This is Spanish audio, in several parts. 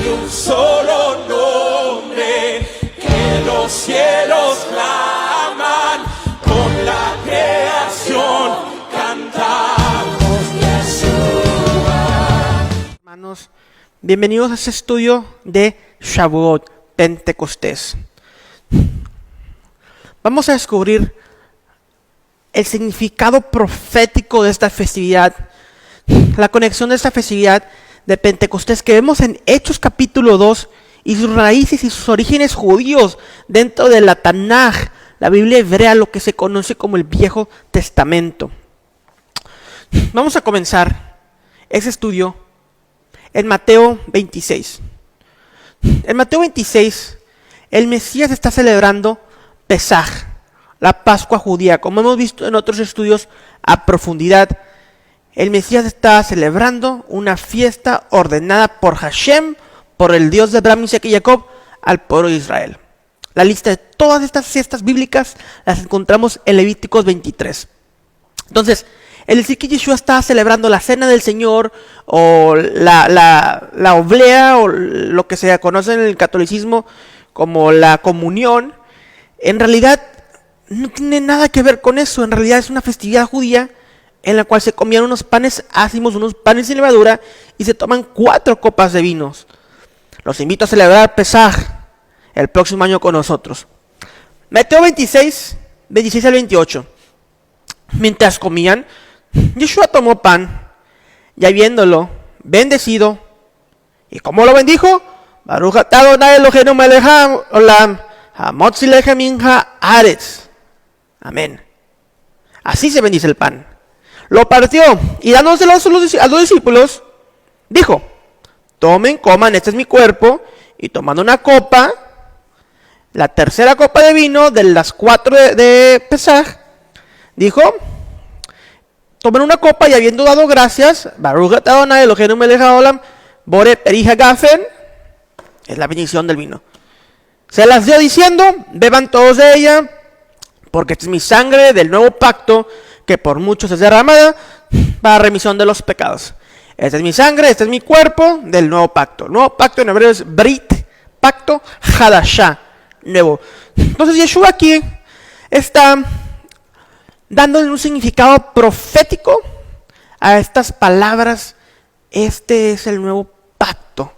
un solo nombre que los cielos claman, con la creación cantamos Yeshua. Hermanos, bienvenidos a este estudio de Shavuot, Pentecostés. Vamos a descubrir el significado profético de esta festividad, la conexión de esta festividad de Pentecostés que vemos en Hechos capítulo 2 y sus raíces y sus orígenes judíos dentro de la Tanaj, la Biblia hebrea, lo que se conoce como el Viejo Testamento. Vamos a comenzar ese estudio en Mateo 26. En Mateo 26, el Mesías está celebrando Pesaj, la Pascua judía. Como hemos visto en otros estudios a profundidad, el Mesías está celebrando una fiesta ordenada por Hashem, por el Dios de Abraham, Isaac y Jacob, al pueblo de Israel. La lista de todas estas fiestas bíblicas las encontramos en Levíticos 23. Entonces, el decir que Yeshua está celebrando la cena del Señor, o la oblea, o lo que se conoce en el catolicismo como la comunión, en realidad no tiene nada que ver con eso. En realidad es una festividad judía en la cual se comían unos panes ácimos, unos panes sin levadura, y se toman 4 copas de vinos. Los invito a celebrar Pesaj el próximo año con nosotros. Mateo 26, 26 al 28. Mientras comían, Yeshua tomó pan, y habiéndolo bendecido, ¿y cómo lo bendijo? Baruch atah Adonai Eloheinu melech haolam, hamotzi lechem min haaretz. Amén. Así se bendice el pan. Lo partió y dándoselo a los discípulos, dijo: tomen, coman, este es mi cuerpo. Y tomando una copa, la tercera copa de vino de las 4 de Pesaj, dijo: tomen una copa, y habiendo dado gracias, Baruch atah Adonai Eloheinu melech haolam, bore peri hagafen, es la bendición del vino. Se las dio diciendo: beban todos de ella, porque esta es mi sangre del nuevo pacto, que por muchos es derramada para remisión de los pecados. Esta es mi sangre, este es mi cuerpo del nuevo pacto. El nuevo pacto en hebreo es Brit, pacto, Hadashah, nuevo. Entonces Yeshua aquí está dándole un significado profético a estas palabras. Este es el nuevo pacto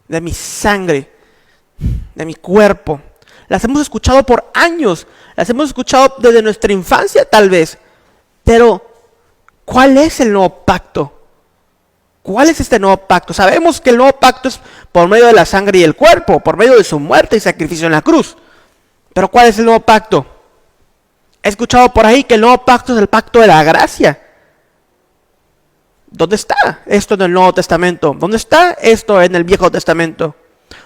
de mi sangre, de mi cuerpo. Las hemos escuchado por años, las hemos escuchado desde nuestra infancia tal vez. Pero, ¿cuál es el nuevo pacto? ¿Cuál es este nuevo pacto? Sabemos que el nuevo pacto es por medio de la sangre y el cuerpo, por medio de su muerte y sacrificio en la cruz. Pero ¿cuál es el nuevo pacto? He escuchado por ahí que el nuevo pacto es el pacto de la gracia. ¿Dónde está esto en el Nuevo Testamento? ¿Dónde está esto en el Viejo Testamento?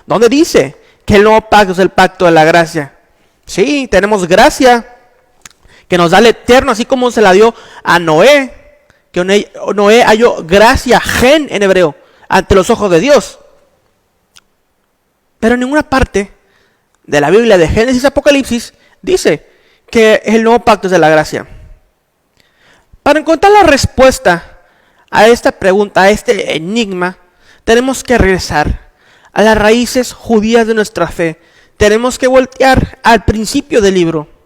¿Dónde dice que el nuevo pacto es el pacto de la gracia? Sí, tenemos gracia que nos da el eterno, así como se la dio a Noé, que Noé halló gracia, gen en hebreo, ante los ojos de Dios. Pero en ninguna parte de la Biblia de Génesis Apocalipsis dice que el nuevo pacto es de la gracia. Para encontrar la respuesta a esta pregunta, a este enigma, tenemos que regresar a las raíces judías de nuestra fe. Tenemos que voltear al principio del libro.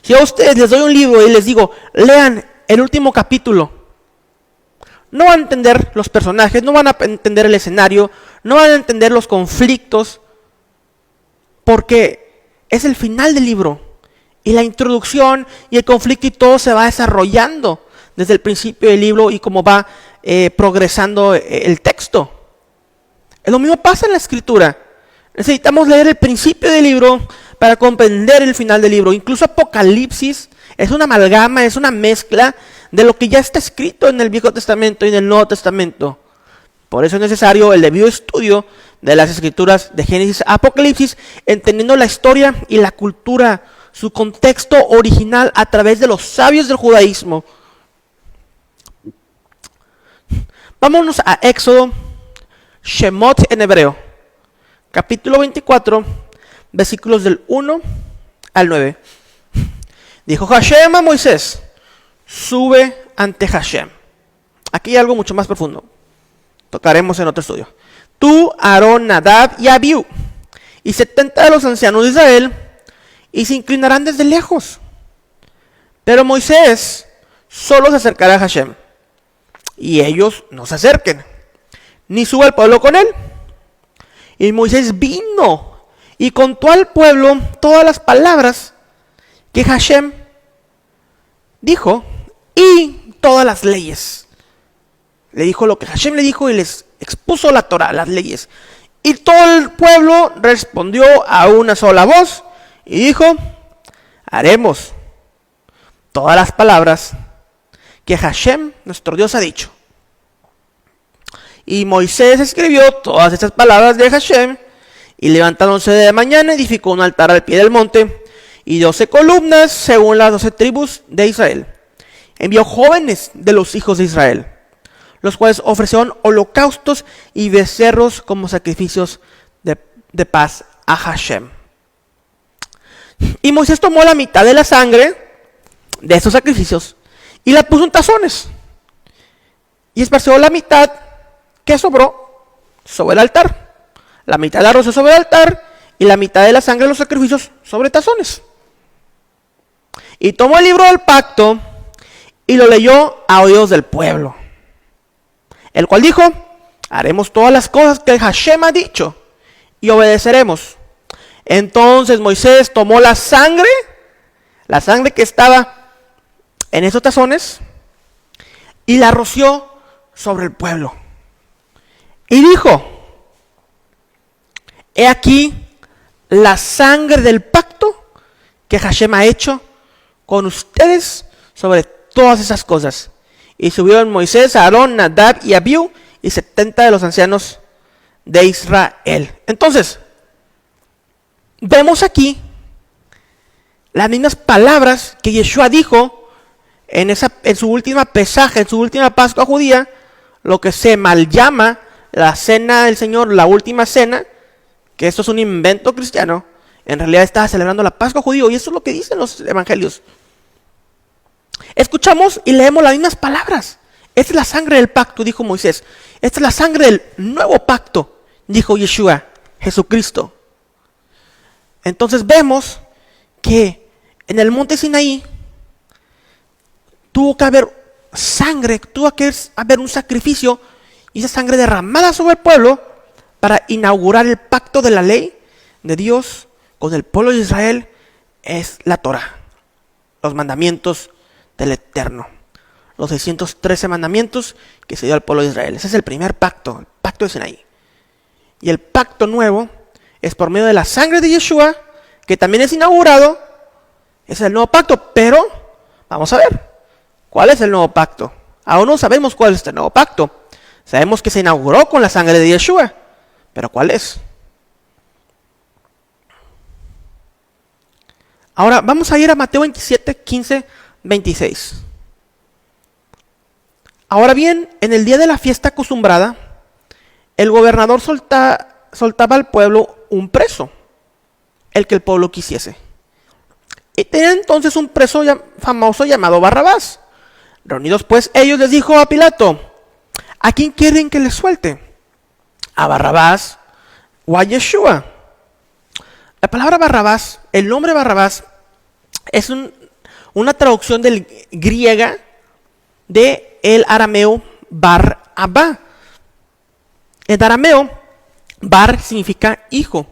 Si a ustedes les doy un libro y les digo, lean el último capítulo, no van a entender los personajes, no van a entender el escenario, no van a entender los conflictos, porque es el final del libro. Y la introducción y el conflicto y todo se va desarrollando desde el principio del libro y cómo va progresando el texto. Lo mismo pasa en la escritura. Necesitamos leer el principio del libro para comprender el final del libro. Incluso Apocalipsis es una amalgama, es una mezcla de lo que ya está escrito en el Viejo Testamento y en el Nuevo Testamento. Por eso es necesario el debido estudio de las escrituras de Génesis a Apocalipsis, entendiendo la historia y la cultura, su contexto original a través de los sabios del judaísmo. Vámonos a Éxodo, Shemot en hebreo, capítulo 24, versículos del 1 al 9. Dijo Hashem a Moisés: sube ante Hashem. Aquí hay algo mucho más profundo. Tocaremos en otro estudio. tú, Aarón, Nadab y Abiú, y 70 de los ancianos de Israel, y se inclinarán desde lejos. Pero Moisés solo se acercará a Hashem, y ellos no se acerquen, ni suba el pueblo con él. Y Moisés vino y contó al pueblo todas las palabras que Hashem dijo y todas las leyes. Le dijo lo que Hashem le dijo y les expuso la Torah, las leyes. Y todo el pueblo respondió a una sola voz y dijo: haremos todas las palabras que Hashem, nuestro Dios, ha dicho. Y Moisés escribió todas estas palabras de Hashem, y levantándose de mañana edificó un altar al pie del monte, y 12 columnas según las 12 tribus de Israel. Envió jóvenes de los hijos de Israel, los cuales ofrecieron holocaustos y becerros como sacrificios de paz a Hashem. Y Moisés tomó la mitad de la sangre de esos sacrificios y la puso en tazones, y esparció la mitad que sobró sobre el altar. La mitad la roció sobre el altar y la mitad de la sangre de los sacrificios sobre tazones. Y tomó el libro del pacto y lo leyó a oídos del pueblo, el cual dijo: haremos todas las cosas que Hashem ha dicho y obedeceremos. Entonces Moisés tomó la sangre que estaba en esos tazones, y la roció sobre el pueblo. Y dijo: he aquí la sangre del pacto que Hashem ha hecho con ustedes sobre todas esas cosas. Y subieron Moisés, Aarón, Nadab y Abiú, y 70 de los ancianos de Israel. Entonces, vemos aquí las mismas palabras que Yeshua dijo en su última pesaje, en su última Pascua judía, lo que se mal llama la cena del Señor, la última cena, que esto es un invento cristiano. En realidad estaba celebrando la Pascua judío, y eso es lo que dicen los evangelios. Escuchamos y leemos las mismas palabras. Esta es la sangre del pacto, dijo Moisés. Esta es la sangre del nuevo pacto, dijo Yeshua, Jesucristo. Entonces vemos que en el monte Sinaí tuvo que haber sangre, tuvo que haber un sacrificio, y esa sangre derramada sobre el pueblo para inaugurar el pacto de la ley de Dios con el pueblo de Israel. Es la Torah, los mandamientos del Eterno, los 613 mandamientos que se dio al pueblo de Israel. Ese es el primer pacto, el pacto de Sinaí. Y el pacto nuevo es por medio de la sangre de Yeshua, que también es inaugurado. Es el nuevo pacto, pero vamos a ver, ¿cuál es el nuevo pacto? Aún no sabemos cuál es este nuevo pacto. Sabemos que se inauguró con la sangre de Yeshua, pero ¿cuál es? Ahora vamos a ir a Mateo 27, 15, 26. Ahora bien, en el día de la fiesta acostumbrada, el gobernador soltaba al pueblo un preso, el que el pueblo quisiese. Y tenía entonces un preso famoso llamado Barrabás. Reunidos pues ellos, les dijo a Pilato: ¿a quién quieren que les suelte? ¿A Barrabás o a Yeshua? La palabra Barrabás, el nombre Barrabás, es una traducción del griega de el arameo Bar Abba. En arameo, Bar significa hijo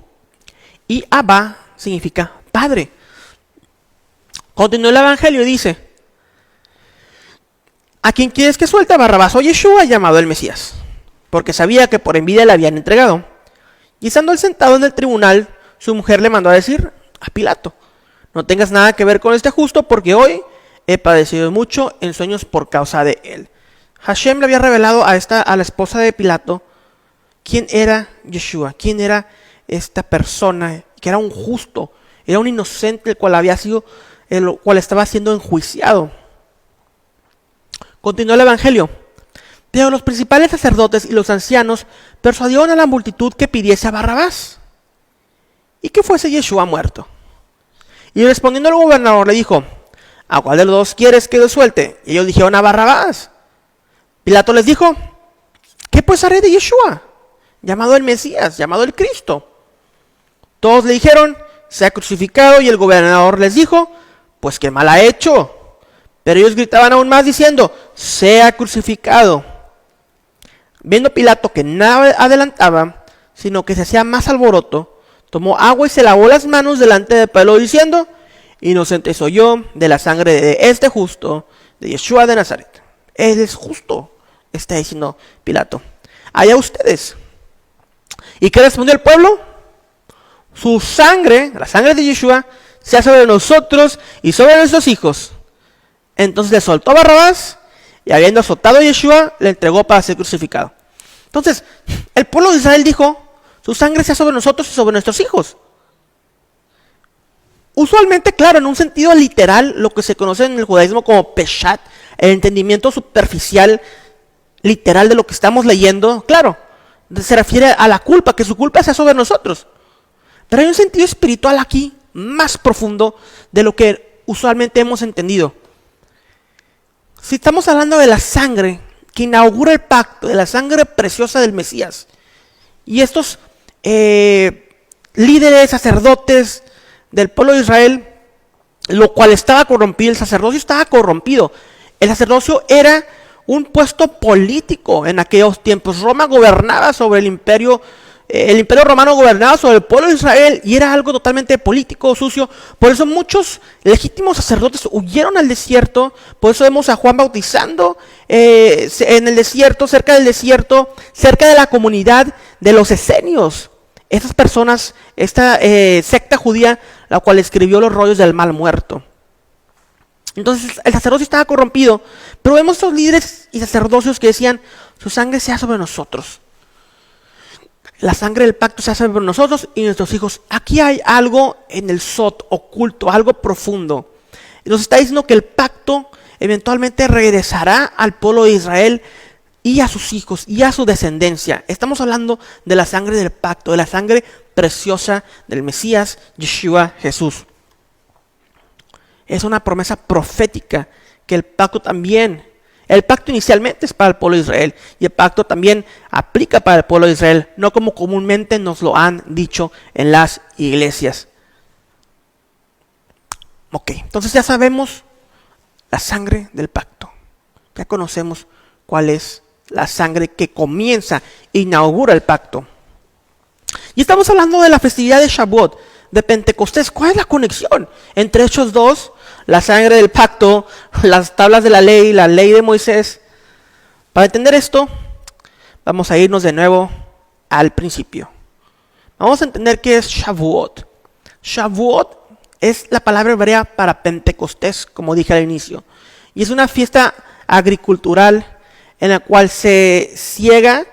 y Abba significa padre. Continúa el evangelio y dice: ¿a quién quieres que suelte? ¿A Barrabás o Yeshua, llamado el Mesías? Porque sabía que por envidia le habían entregado. Y estando él sentado en el tribunal, su mujer le mandó a decir a Pilato: no tengas nada que ver con este justo, porque hoy he padecido mucho en sueños por causa de él. Hashem le había revelado a la esposa de Pilato quién era Yeshua, quién era esta persona, que era un justo, era un inocente, el cual estaba siendo enjuiciado. Continuó el evangelio. Pero los principales sacerdotes y los ancianos persuadieron a la multitud que pidiese a Barrabás y que fuese Yeshua muerto. Y respondiendo el gobernador le dijo: ¿a cuál de los dos quieres que lo suelte? Y ellos dijeron: a Barrabás. Pilato les dijo: ¿qué pues haré de Yeshua? llamado el Mesías, llamado el Cristo. Todos le dijeron, sea crucificado, y el gobernador les dijo, pues qué mal ha hecho. Pero ellos gritaban aún más diciendo, sea crucificado. Viendo Pilato que nada adelantaba, sino que se hacía más alboroto, tomó agua y se lavó las manos delante del pueblo diciendo, inocente soy yo de la sangre de este justo, de Yeshua de Nazaret. Él es justo, está diciendo Pilato. Allá ustedes. ¿Y qué respondió el pueblo? Su sangre, la sangre de Yeshua, sea sobre nosotros y sobre nuestros hijos. Entonces le soltó a Barrabás y habiendo azotado a Yeshua, le entregó para ser crucificado. Entonces, el pueblo de Israel dijo, su sangre sea sobre nosotros y sobre nuestros hijos. Usualmente, claro, en un sentido literal, lo que se conoce en el judaísmo como peshat, el entendimiento superficial, literal de lo que estamos leyendo, claro, se refiere a la culpa, que su culpa sea sobre nosotros. Pero hay un sentido espiritual aquí, más profundo de lo que usualmente hemos entendido. Si estamos hablando de la sangre que inaugura el pacto, de la sangre preciosa del Mesías, y estos líderes, sacerdotes del pueblo de Israel, lo cual estaba corrompido, el sacerdocio estaba corrompido. El sacerdocio era un puesto político en aquellos tiempos. Roma gobernaba sobre el imperio romano gobernaba sobre el pueblo de Israel y era algo totalmente político, sucio. Por eso muchos legítimos sacerdotes huyeron al desierto. Por eso vemos a Juan bautizando en el desierto, cerca de la comunidad de los esenios. Estas personas, esta secta judía, la cual escribió los rollos del mal muerto. Entonces el sacerdocio estaba corrompido, pero vemos estos líderes y sacerdocios que decían, su sangre sea sobre nosotros. La sangre del pacto sea sobre nosotros y nuestros hijos. Aquí hay algo en el sot oculto, algo profundo. Nos está diciendo que el pacto eventualmente regresará al pueblo de Israel y a sus hijos y a su descendencia. Estamos hablando de la sangre del pacto, de la sangre preciosa del Mesías, Yeshua, Jesús. Es una promesa profética que el pacto inicialmente es para el pueblo de Israel y el pacto también aplica para el pueblo de Israel, no como comúnmente nos lo han dicho en las iglesias. Ok, entonces ya sabemos la sangre del pacto. Ya conocemos cuál es la sangre que comienza e inaugura el pacto. Y estamos hablando de la festividad de Shavuot, de Pentecostés. ¿Cuál es la conexión entre estos dos? La sangre del pacto, las tablas de la ley de Moisés. Para entender esto, vamos a irnos de nuevo al principio. Vamos a entender qué es Shavuot. Shavuot es la palabra hebrea para Pentecostés, como dije al inicio. Y es una fiesta agricultural en la cual se ciega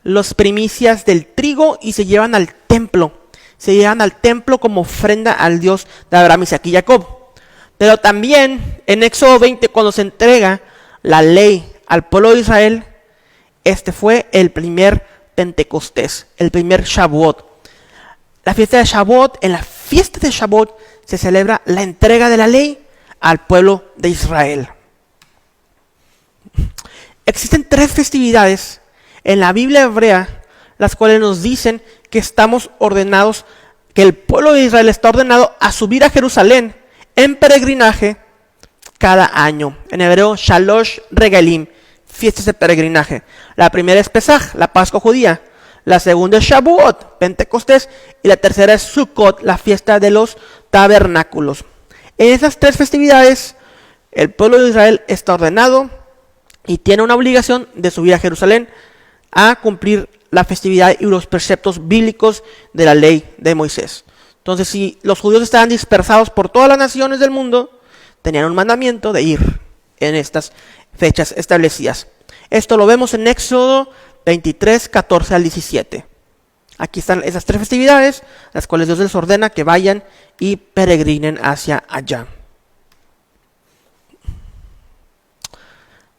las primicias del trigo y se llevan al templo. Se llevan al templo como ofrenda al Dios de Abraham, Isaac y Jacob. Pero también en Éxodo 20, cuando se entrega la ley al pueblo de Israel, este fue el primer Pentecostés, el primer Shavuot. La fiesta de Shavuot, en la fiesta de Shavuot se celebra la entrega de la ley al pueblo de Israel. Existen 3 festividades en la Biblia hebrea, las cuales nos dicen que estamos ordenados, que el pueblo de Israel está ordenado a subir a Jerusalén en peregrinaje cada año. En hebreo, Shalosh Regalim, fiestas de peregrinaje. La primera es Pesaj, la Pascua judía. La segunda es Shavuot, Pentecostés. Y la tercera es Sukkot, la fiesta de los tabernáculos. En esas 3 festividades, el pueblo de Israel está ordenado y tiene una obligación de subir a Jerusalén a cumplir la festividad y los preceptos bíblicos de la ley de Moisés. Entonces, si los judíos estaban dispersados por todas las naciones del mundo, tenían un mandamiento de ir en estas fechas establecidas. Esto lo vemos en Éxodo 23, 14 al 17. Aquí están esas 3 festividades, las cuales Dios les ordena que vayan y peregrinen hacia allá.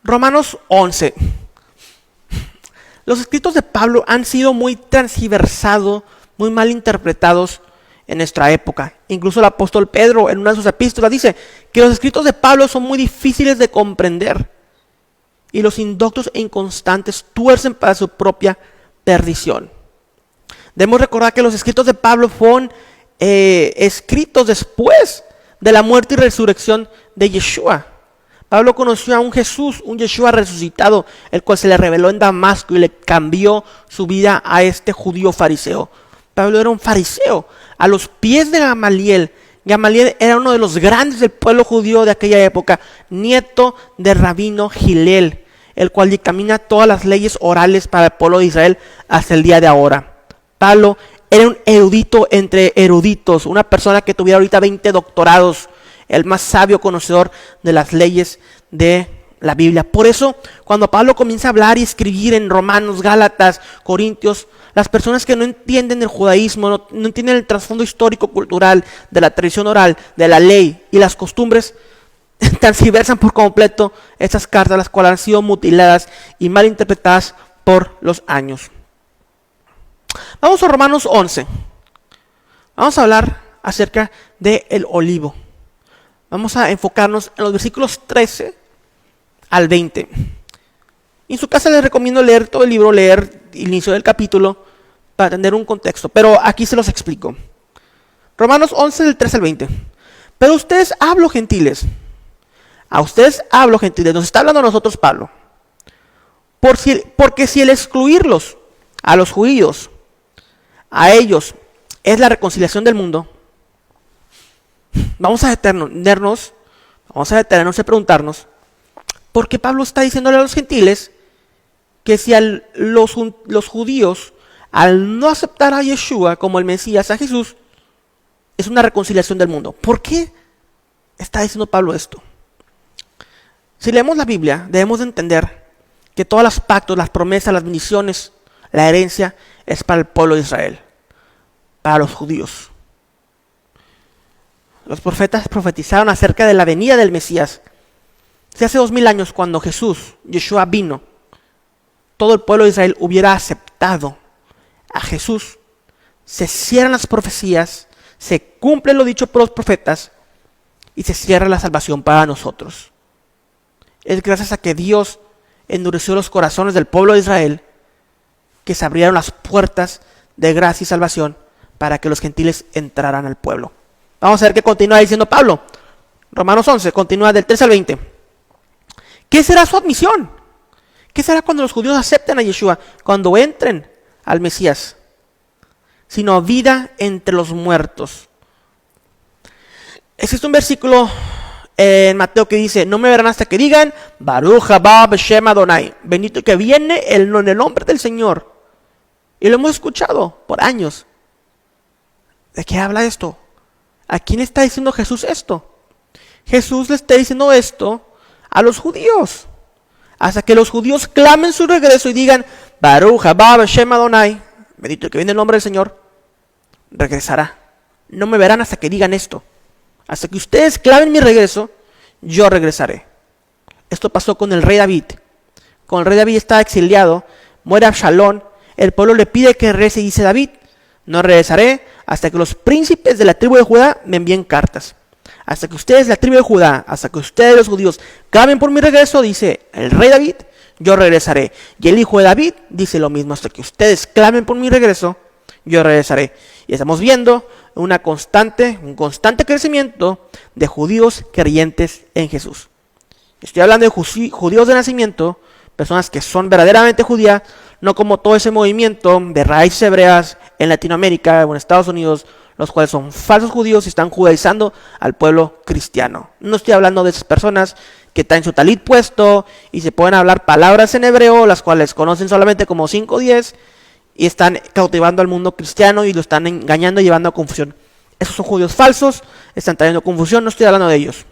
Romanos 11. Los escritos de Pablo han sido muy transgiversados, muy mal interpretados en nuestra época. Incluso el apóstol Pedro en una de sus epístolas dice que los escritos de Pablo son muy difíciles de comprender y los indoctos e inconstantes tuercen para su propia perdición. Debemos recordar que los escritos de Pablo fueron escritos después de la muerte y resurrección de Yeshua. Pablo conoció a un Jesús, un Yeshua resucitado, el cual se le reveló en Damasco y le cambió su vida a este judío fariseo. Pablo era un fariseo a los pies de Gamaliel. Gamaliel era uno de los grandes del pueblo judío de aquella época, nieto del rabino Gilel, el cual dictamina todas las leyes orales para el pueblo de Israel hasta el día de ahora. Pablo era un erudito entre eruditos, una persona que tuviera ahorita 20 doctorados, el más sabio conocedor de las leyes de la Biblia. Por eso, cuando Pablo comienza a hablar y escribir en Romanos, Gálatas, Corintios, las personas que no entienden el judaísmo, no entienden el trasfondo histórico-cultural de la tradición oral, de la ley y las costumbres, transgiversan por completo estas cartas, las cuales han sido mutiladas y mal interpretadas por los años. Vamos a Romanos 11. Vamos a hablar acerca del olivo. Vamos a enfocarnos en los versículos 13 al 20. En su casa les recomiendo leer todo el libro, leer el inicio del capítulo para tener un contexto, pero aquí se los explico. Romanos 11 del 13 al 20. Pero ustedes hablo, gentiles. A ustedes hablo, gentiles. Nos está hablando a nosotros Pablo. Porque si el excluirlos a los judíos, a ellos, es la reconciliación del mundo, vamos a detenernos y preguntarnos, ¿por qué Pablo está diciéndole a los gentiles que si los judíos, al no aceptar a Yeshua como el Mesías, a Jesús, es una reconciliación del mundo? ¿Por qué está diciendo Pablo esto? Si leemos la Biblia, debemos de entender que todos los pactos, las promesas, las bendiciones, la herencia, es para el pueblo de Israel, para los judíos. Los profetas profetizaron acerca de la venida del Mesías. Si hace 2000 años, cuando Jesús, Yeshua, vino, todo el pueblo de Israel hubiera aceptado a Jesús, se cierran las profecías, se cumple lo dicho por los profetas y se cierra la salvación para nosotros. Es gracias a que Dios endureció los corazones del pueblo de Israel que se abrieron las puertas de gracia y salvación para que los gentiles entraran al pueblo. Vamos a ver qué continúa diciendo Pablo. Romanos 11, continúa del 13 al 20. ¿Qué será su admisión? ¿Qué será cuando los judíos acepten a Yeshua? Cuando entren al Mesías. Sino vida entre los muertos. Existe un versículo en Mateo que dice: no me verán hasta que digan Baruch haba b'shem Adonai, bendito que viene en el nombre del Señor. Y lo hemos escuchado por años. ¿De qué habla esto? ¿A quién está diciendo Jesús esto? Jesús le está diciendo esto a los judíos. Hasta que los judíos clamen su regreso y digan Baruch haba b'shem Adonai, bendito que viene en el nombre del Señor, regresará. No me verán hasta que digan esto. Hasta que ustedes clamen mi regreso, yo regresaré. Esto pasó con el rey David. Cuando el rey David estaba exiliado, muere Absalón, el pueblo le pide que regrese y dice David: no regresaré hasta que los príncipes de la tribu de Judá me envíen cartas. Hasta que ustedes, la tribu de Judá, hasta que ustedes los judíos clamen por mi regreso, dice el rey David, yo regresaré. Y el hijo de David dice lo mismo: hasta que ustedes clamen por mi regreso, yo regresaré. Y estamos viendo un constante crecimiento de judíos creyentes en Jesús. Estoy hablando de judíos de nacimiento, personas que son verdaderamente judías, no como todo ese movimiento de raíces hebreas en Latinoamérica o en Estados Unidos, los cuales son falsos judíos y están judaizando al pueblo cristiano. No estoy hablando de esas personas que traen su talit puesto y se pueden hablar palabras en hebreo, las cuales conocen solamente como 5 o 10, y están cautivando al mundo cristiano y lo están engañando y llevando a confusión. Esos son judíos falsos, están trayendo confusión, no estoy hablando de ellos.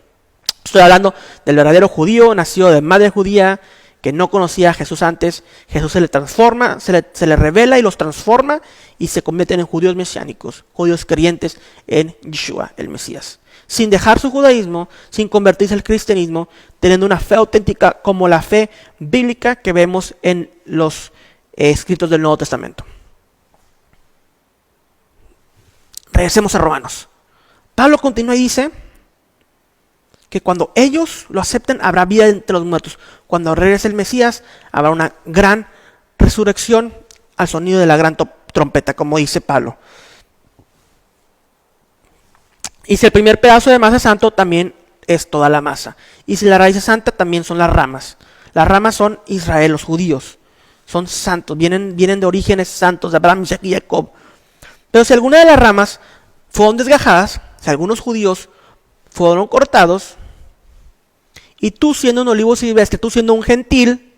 Estoy hablando del verdadero judío, nacido de madre judía, que no conocía a Jesús antes. Jesús se le transforma, se le revela y los transforma y se convierten en judíos mesiánicos, judíos creyentes en Yeshua, el Mesías. Sin dejar su judaísmo, sin convertirse al cristianismo, teniendo una fe auténtica como la fe bíblica que vemos en los escritos del Nuevo Testamento. Regresemos a Romanos. Pablo continúa y dice que cuando ellos lo acepten habrá vida entre los muertos. Cuando regrese el Mesías habrá una gran resurrección al sonido de la gran trompeta, como dice Pablo. Y si el primer pedazo de masa es santo, también es toda la masa. Y si la raíz es santa, también son las ramas. Las ramas son Israel, los judíos. Son santos, vienen de orígenes santos, de Abraham, Isaac y Jacob. Pero si alguna de las ramas fueron desgajadas, si algunos judíos fueron cortados, y tú siendo un olivo silvestre, tú siendo un gentil,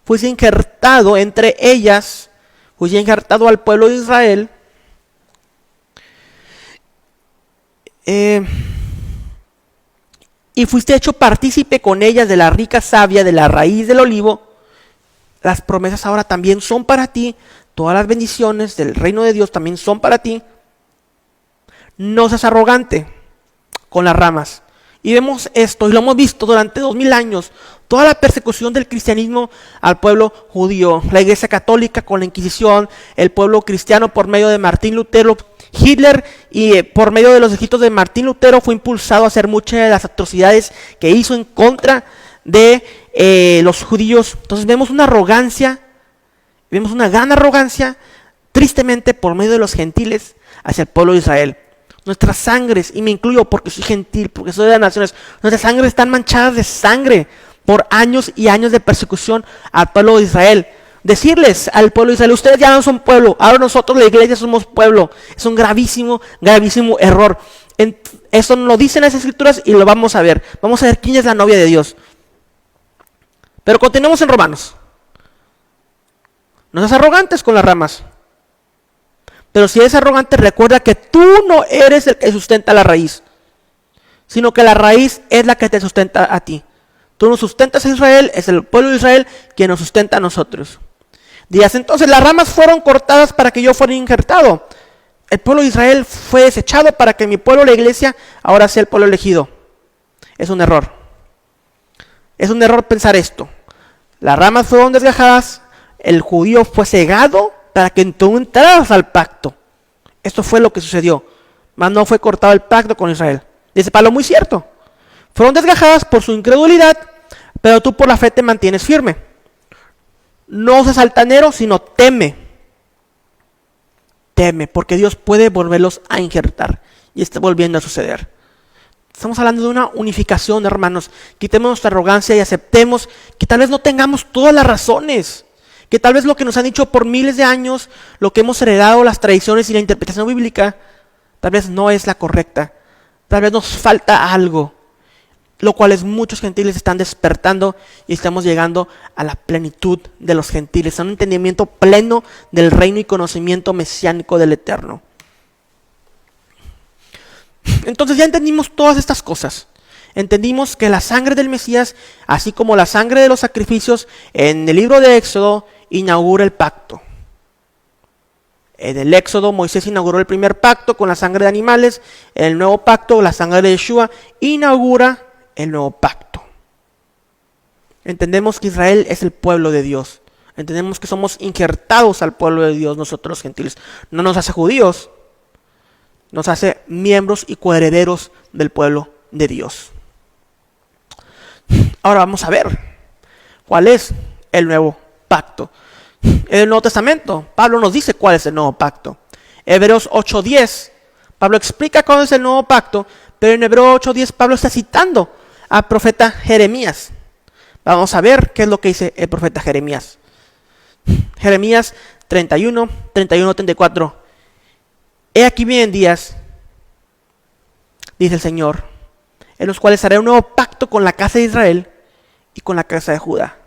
fuiste injertado entre ellas, fuiste injertado al pueblo de Israel, y fuiste hecho partícipe con ellas de la rica savia de la raíz del olivo. Las promesas ahora también son para ti, todas las bendiciones del reino de Dios también son para ti. No seas arrogante con las ramas. Y vemos esto, y lo hemos visto durante 2000 años, toda la persecución del cristianismo al pueblo judío, la iglesia católica con la Inquisición, el pueblo cristiano por medio de Martín Lutero, Hitler, y por medio de los escritos de Martín Lutero fue impulsado a hacer muchas de las atrocidades que hizo en contra de los judíos. Entonces vemos una arrogancia, vemos una gran arrogancia, tristemente por medio de los gentiles hacia el pueblo de Israel. Nuestras sangres, y me incluyo porque soy gentil, porque soy de las naciones, nuestras sangres están manchadas de sangre por años y años de persecución al pueblo de Israel. Decirles al pueblo de Israel, ustedes ya no son pueblo, ahora nosotros la iglesia somos pueblo. Es un gravísimo, gravísimo error. Eso nos lo dicen las escrituras y lo vamos a ver. Vamos a ver quién es la novia de Dios. Pero continuemos en Romanos. No seas arrogantes con las ramas. Pero si eres arrogante, recuerda que tú no eres el que sustenta la raíz, sino que la raíz es la que te sustenta a ti. Tú no sustentas a Israel, es el pueblo de Israel quien nos sustenta a nosotros. Dirás, entonces las ramas fueron cortadas para que yo fuera injertado. El pueblo de Israel fue desechado para que mi pueblo, la iglesia, ahora sea el pueblo elegido. Es un error. Es un error pensar esto. Las ramas fueron desgajadas, el judío fue cegado para que tú entraras al pacto. Esto fue lo que sucedió. Mas no fue cortado el pacto con Israel. Dice Pablo, muy cierto. Fueron desgajadas por su incredulidad, pero tú por la fe te mantienes firme. No seas altanero, sino teme. Teme, porque Dios puede volverlos a injertar. Y está volviendo a suceder. Estamos hablando de una unificación, hermanos. Quitemos nuestra arrogancia y aceptemos que tal vez no tengamos todas las razones. Que tal vez lo que nos han dicho por miles de años, lo que hemos heredado, las tradiciones y la interpretación bíblica, tal vez no es la correcta. Tal vez nos falta algo, lo cual es muchos gentiles están despertando y estamos llegando a la plenitud de los gentiles, a un entendimiento pleno del reino y conocimiento mesiánico del Eterno. Entonces ya entendimos todas estas cosas. Entendimos que la sangre del Mesías, así como la sangre de los sacrificios en el libro de Éxodo, inaugura el pacto. En el Éxodo, Moisés inauguró el primer pacto con la sangre de animales. En el nuevo pacto, la sangre de Yeshua inaugura el nuevo pacto. Entendemos que Israel es el pueblo de Dios. Entendemos que somos injertados al pueblo de Dios, nosotros los gentiles. No nos hace judíos, nos hace miembros y coherederos del pueblo de Dios. Ahora vamos a ver cuál es el nuevo pacto. En el Nuevo Testamento, Pablo nos dice cuál es el nuevo pacto. Hebreos 8:10, Pablo explica cuál es el nuevo pacto, pero en Hebreos 8:10 Pablo está citando al profeta Jeremías. Vamos a ver qué es lo que dice el profeta Jeremías. Jeremías 31, 34. He aquí vienen días, dice el Señor, en los cuales haré un nuevo pacto con la casa de Israel y con la casa de Judá.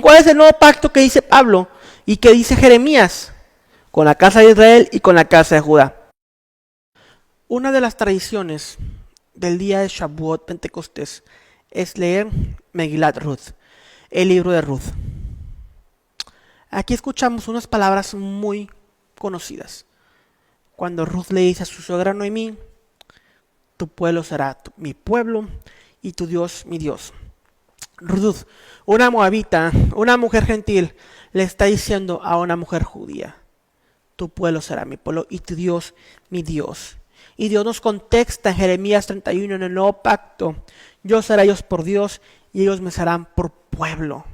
¿Cuál es el nuevo pacto que dice Pablo y que dice Jeremías? Con la casa de Israel y con la casa de Judá. Una de las tradiciones del día de Shavuot, Pentecostés, es leer Megilat Ruth, el libro de Ruth. Aquí escuchamos unas palabras muy conocidas. Cuando Ruth le dice a su suegra Noemí, tu pueblo será mi pueblo y tu Dios mi Dios. Ruth, una moabita, una mujer gentil, le está diciendo a una mujer judía, tu pueblo será mi pueblo y tu Dios mi Dios. Y Dios nos contesta en Jeremías 31 en el nuevo pacto, yo seré ellos por Dios y ellos me serán por pueblo.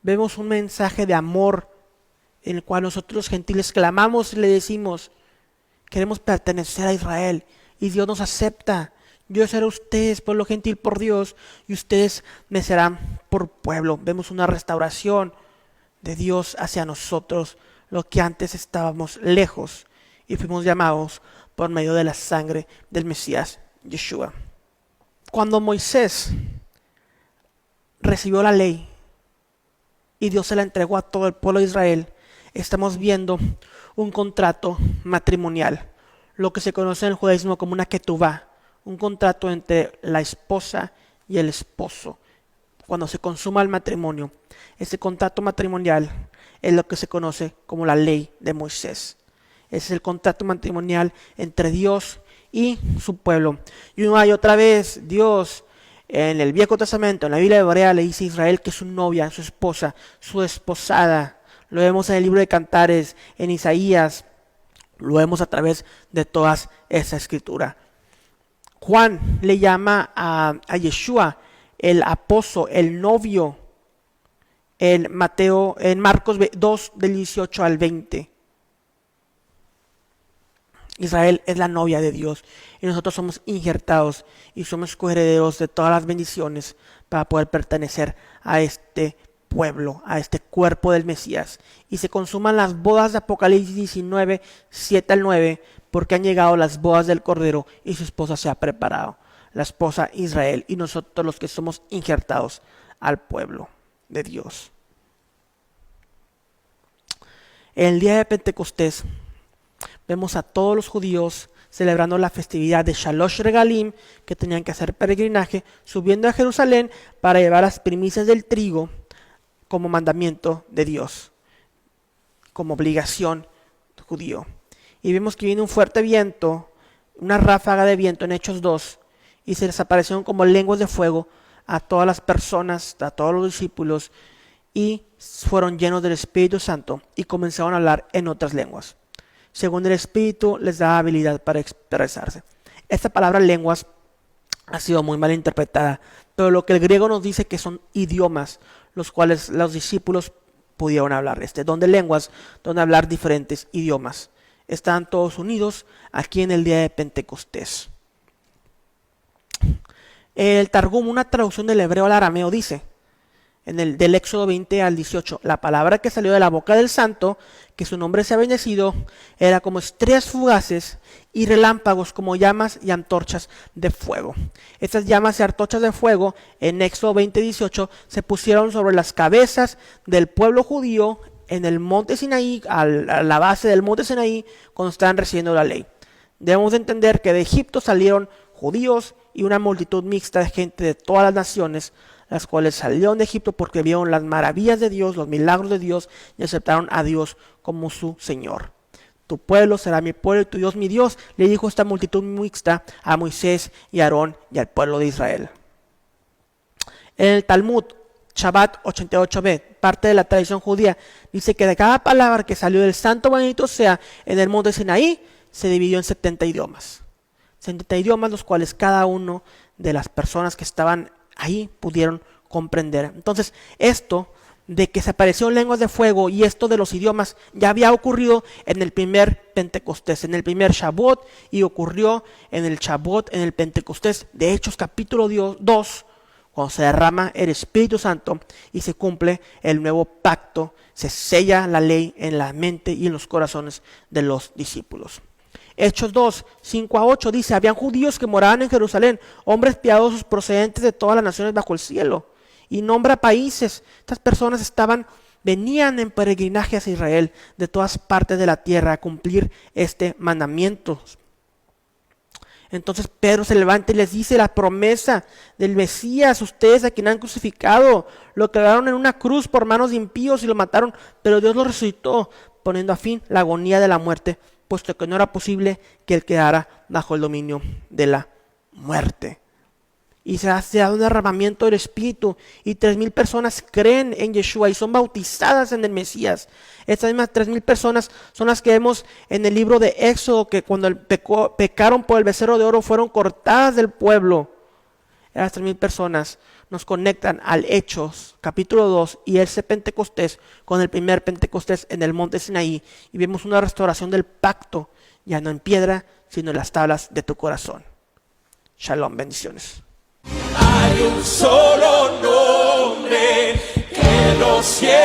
Vemos un mensaje de amor en el cual nosotros los gentiles clamamos y le decimos, queremos pertenecer a Israel, y Dios nos acepta. Yo seré ustedes, pueblo gentil, por Dios, y ustedes me serán por pueblo. Vemos una restauración de Dios hacia nosotros, lo que antes estábamos lejos, y fuimos llamados por medio de la sangre del Mesías, Yeshua. Cuando Moisés recibió la ley y Dios se la entregó a todo el pueblo de Israel, estamos viendo un contrato matrimonial, lo que se conoce en el judaísmo como una ketubá, un contrato entre la esposa y el esposo. Cuando se consuma el matrimonio, ese contrato matrimonial es lo que se conoce como la ley de Moisés. Ese es el contrato matrimonial entre Dios y su pueblo. Y una y otra vez Dios en el Viejo Testamento, en la Biblia hebrea, le dice a Israel que su novia, su esposa, su esposada. Lo vemos en el libro de Cantares, en Isaías, lo vemos a través de toda esa escritura. Juan le llama a Yeshua el esposo, el novio, en Marcos 2, del 18 al 20. Israel es la novia de Dios y nosotros somos injertados y somos coherederos de todas las bendiciones para poder pertenecer a este pueblo, a este cuerpo del Mesías. Y se consuman las bodas de Apocalipsis 19, 7 al 9, porque han llegado las bodas del Cordero y su esposa se ha preparado, la esposa Israel, y nosotros los que somos injertados al pueblo de Dios. En el día de Pentecostés vemos a todos los judíos celebrando la festividad de Shalosh Regalim, que tenían que hacer peregrinaje, subiendo a Jerusalén para llevar las primicias del trigo como mandamiento de Dios, como obligación judío. Y vemos que viene un fuerte viento, una ráfaga de viento en Hechos 2, y se les aparecieron como lenguas de fuego a todas las personas, a todos los discípulos, y fueron llenos del Espíritu Santo y comenzaron a hablar en otras lenguas, según el Espíritu les da habilidad para expresarse. Esta palabra lenguas ha sido muy mal interpretada, pero lo que el griego nos dice que son idiomas, los cuales los discípulos pudieron hablar. Don de lenguas, donde hablar diferentes idiomas. Están todos unidos aquí en el día de Pentecostés. El Targum, una traducción del hebreo al arameo, dice, del Éxodo 20 al 18, la palabra que salió de la boca del santo, que su nombre sea bendecido, era como estrellas fugaces y relámpagos como llamas y antorchas de fuego. Estas llamas y antorchas de fuego en Éxodo 20, 18 se pusieron sobre las cabezas del pueblo judío en el monte Sinaí, a la base del monte Sinaí, cuando estaban recibiendo la ley. Debemos de entender que de Egipto salieron judíos y una multitud mixta de gente de todas las naciones, las cuales salieron de Egipto porque vieron las maravillas de Dios, los milagros de Dios, y aceptaron a Dios como su Señor. Tu pueblo será mi pueblo y tu Dios mi Dios, le dijo esta multitud mixta a Moisés y a Aarón y al pueblo de Israel. En el Talmud, Shabbat 88b, parte de la tradición judía, dice que de cada palabra que salió del santo bendito sea en el monte Sinaí, se dividió en 70 idiomas. 70 idiomas, los cuales cada uno de las personas que estaban ahí pudieron comprender. Entonces, esto de que se aparecieron lenguas de fuego y esto de los idiomas ya había ocurrido en el primer Pentecostés, en el primer Shavuot, y ocurrió en el Shavuot, en el Pentecostés de Hechos capítulo 2, cuando se derrama el Espíritu Santo y se cumple el nuevo pacto, se sella la ley en la mente y en los corazones de los discípulos. Hechos 2, 5 a 8 dice, habían judíos que moraban en Jerusalén, hombres piadosos procedentes de todas las naciones bajo el cielo, y nombra países. Estas personas venían en peregrinaje hacia Israel de todas partes de la tierra a cumplir este mandamiento. Entonces Pedro se levanta y les dice la promesa del Mesías: ustedes a quien han crucificado, lo clavaron en una cruz por manos de impíos y lo mataron, pero Dios lo resucitó, poniendo a fin la agonía de la muerte, puesto que no era posible que él quedara bajo el dominio de la muerte. Y se da un derramamiento del Espíritu y 3,000 personas creen en Yeshua y son bautizadas en el Mesías. Estas mismas 3,000 personas son las que vemos en el libro de Éxodo, que cuando pecaron por el becerro de oro fueron cortadas del pueblo. Las 3,000 personas nos conectan al Hechos capítulo 2 y ese Pentecostés con el primer Pentecostés en el monte Sinaí, y vemos una restauración del pacto, ya no en piedra, sino en las tablas de tu corazón. Shalom, bendiciones. Hay un solo nombre que los cielos